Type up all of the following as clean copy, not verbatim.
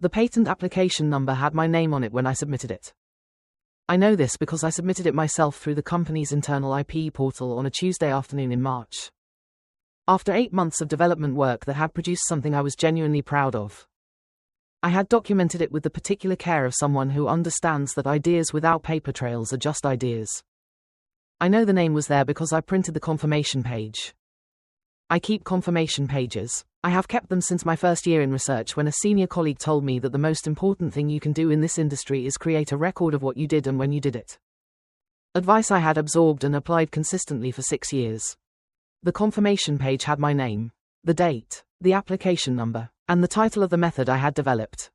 The patent application number had my name on it when I submitted it. I know this because I submitted it myself through the company's internal IP portal on a Tuesday afternoon in March. After 8 months of development work that had produced something I was genuinely proud of. I had documented it with the particular care of someone who understands that ideas without paper trails are just ideas. I know the name was there because I printed the confirmation page. I keep confirmation pages. I have kept them since my first year in research when a senior colleague told me that the most important thing you can do in this industry is create a record of what you did and when you did it. Advice I had absorbed and applied consistently for 6 years. The confirmation page had my name, the date, the application number, and the title of the method I had developed.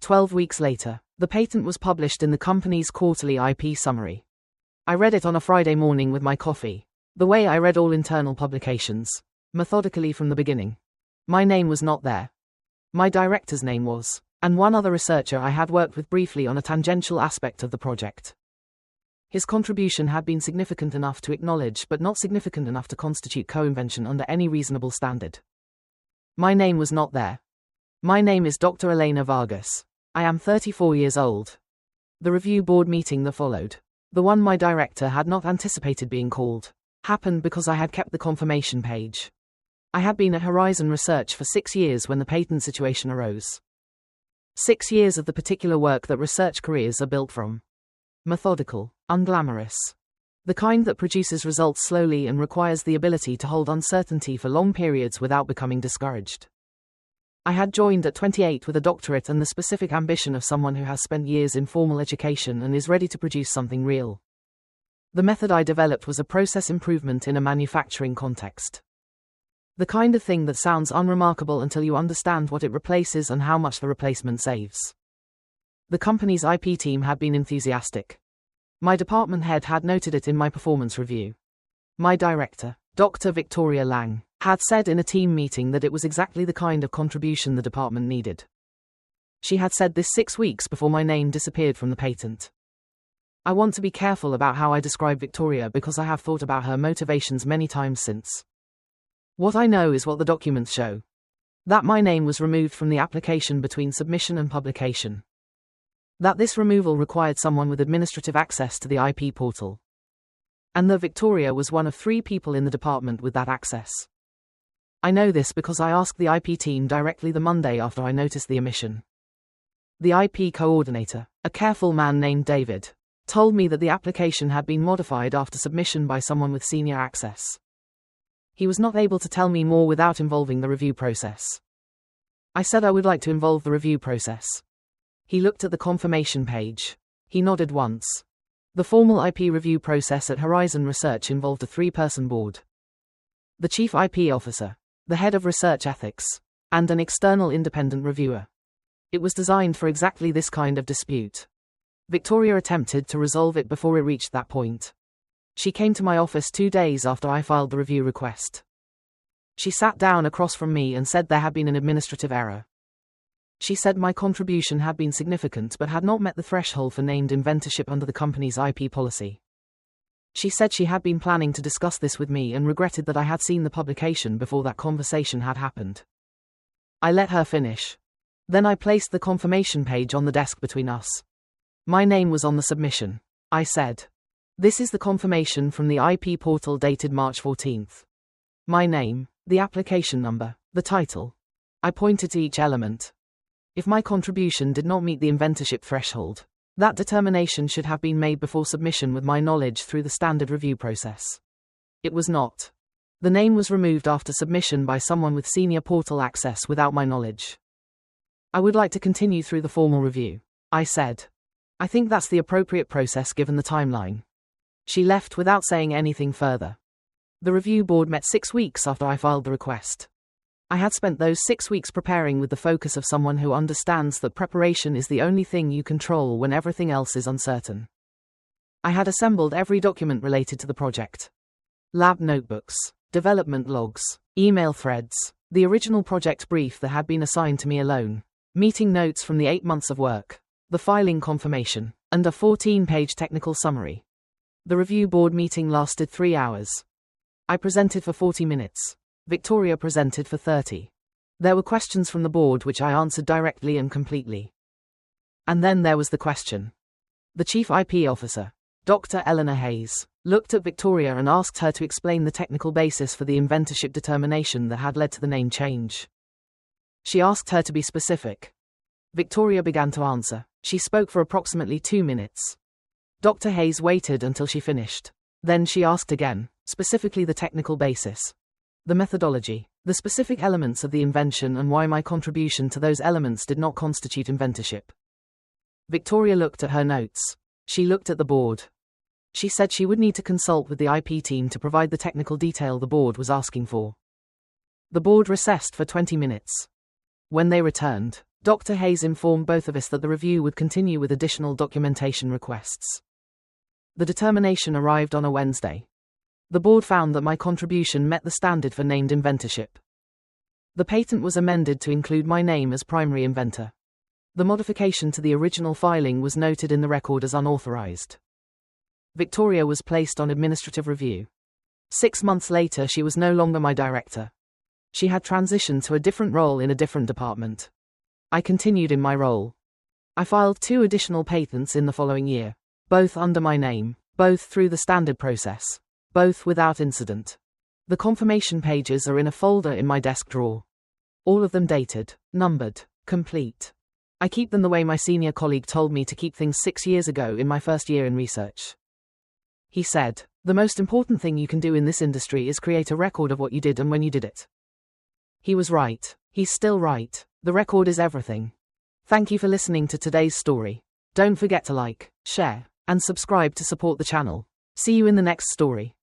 12 weeks later, the patent was published in the company's quarterly IP summary. I read it on a Friday morning with my coffee, the way I read all internal publications, methodically from the beginning. My name was not there. My director's name was, and one other researcher I had worked with briefly on a tangential aspect of the project. His contribution had been significant enough to acknowledge but not significant enough to constitute co-invention under any reasonable standard. My name was not there. My name is Dr. Elena Vargas. I am 34 years old. The review board meeting that followed, the one my director had not anticipated being called, happened because I had kept the confirmation page. I had been at Horizon Research for 6 years when the patent situation arose. 6 years of the particular work that research careers are built from. Methodical, unglamorous. The kind that produces results slowly and requires the ability to hold uncertainty for long periods without becoming discouraged. I had joined at 28 with a doctorate and the specific ambition of someone who has spent years in formal education and is ready to produce something real. The method I developed was a process improvement in a manufacturing context. The kind of thing that sounds unremarkable until you understand what it replaces and how much the replacement saves. The company's IP team had been enthusiastic. My department head had noted it in my performance review. My director, Dr. Victoria Lang, had said in a team meeting that it was exactly the kind of contribution the department needed. She had said this 6 weeks before my name disappeared from the patent. I want to be careful about how I describe Victoria because I have thought about her motivations many times since. What I know is what the documents show. That my name was removed from the application between submission and publication. That this removal required someone with administrative access to the IP portal. And that Victoria was one of 3 people in the department with that access. I know this because I asked the IP team directly the Monday after I noticed the omission. The IP coordinator, a careful man named David, told me that the application had been modified after submission by someone with senior access. He was not able to tell me more without involving the review process. I said I would like to involve the review process. He looked at the confirmation page. He nodded once. The formal IP review process at Horizon Research involved a 3-person board. The chief IP officer, the head of research ethics, and an external independent reviewer. It was designed for exactly this kind of dispute. Victoria attempted to resolve it before it reached that point. She came to my office 2 days after I filed the review request. She sat down across from me and said there had been an administrative error. She said my contribution had been significant but had not met the threshold for named inventorship under the company's IP policy. She said she had been planning to discuss this with me and regretted that I had seen the publication before that conversation had happened. I let her finish. Then I placed the confirmation page on the desk between us. My name was on the submission. I said, "This is the confirmation from the IP portal dated March 14th. My name, the application number, the title." I pointed to each element. If my contribution did not meet the inventorship threshold, that determination should have been made before submission with my knowledge through the standard review process. It was not. The name was removed after submission by someone with senior portal access without my knowledge. I would like to continue through the formal review, I said. I think that's the appropriate process given the timeline. She left without saying anything further. The review board met 6 weeks after I filed the request. I had spent those 6 weeks preparing with the focus of someone who understands that preparation is the only thing you control when everything else is uncertain. I had assembled every document related to the project. Lab notebooks, development logs, email threads, the original project brief that had been assigned to me alone, meeting notes from the 8 months of work, the filing confirmation, and a 14-page technical summary. The review board meeting lasted 3 hours. I presented for 40 minutes. Victoria presented for 30. There were questions from the board which I answered directly and completely. And then there was the question. The Chief IP Officer, Dr. Eleanor Hayes, looked at Victoria and asked her to explain the technical basis for the inventorship determination that had led to the name change. She asked her to be specific. Victoria began to answer. She spoke for approximately 2 minutes. Dr. Hayes waited until she finished. Then she asked again, specifically the technical basis, the methodology, the specific elements of the invention and why my contribution to those elements did not constitute inventorship. Victoria looked at her notes. She looked at the board. She said she would need to consult with the IP team to provide the technical detail the board was asking for. The board recessed for 20 minutes. When they returned, Dr. Hayes informed both of us that the review would continue with additional documentation requests. The determination arrived on a Wednesday. The board found that my contribution met the standard for named inventorship. The patent was amended to include my name as primary inventor. The modification to the original filing was noted in the record as unauthorized. Victoria was placed on administrative review. 6 months later, she was no longer my director. She had transitioned to a different role in a different department. I continued in my role. I filed 2 additional patents in the following year, both under my name, both through the standard process, both without incident. The confirmation pages are in a folder in my desk drawer. All of them dated, numbered, complete. I keep them the way my senior colleague told me to keep things 6 years ago in my first year in research. He said, "The most important thing you can do in this industry is create a record of what you did and when you did it." He was right. He's still right. The record is everything. Thank you for listening to today's story. Don't forget to like, share, and subscribe to support the channel. See you in the next story.